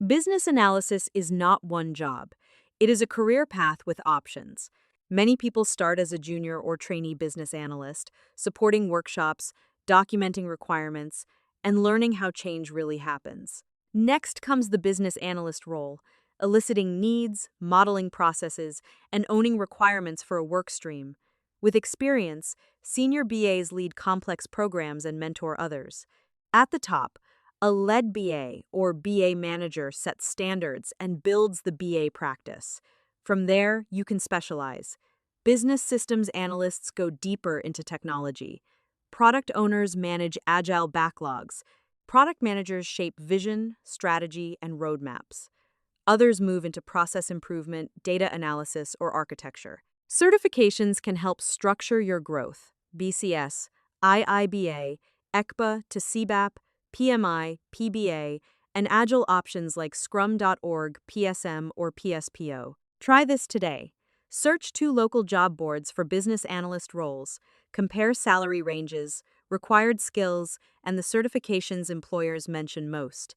Business analysis is not one job. It is a career path with options. Many people start as a junior or trainee business analyst, supporting workshops, documenting requirements, and learning how change really happens. Next comes the business analyst role, eliciting needs, modeling processes, and owning requirements for a work stream. With experience, senior BAs lead complex programs and mentor others. At the top, a lead BA or BA manager sets standards and builds the BA practice. From there, you can specialize. Business systems analysts go deeper into technology. Product owners manage agile backlogs. Product managers shape vision, strategy, and roadmaps. Others move into process improvement, data analysis, or architecture. Certifications can help structure your growth. BCS, IIBA, ECBA to CBAP, PMI-PBA, and agile options like scrum.org, PSM, or PSPO. Try this today. Search 2 local job boards for business analyst roles, compare salary ranges, required skills, and the certifications employers mention most.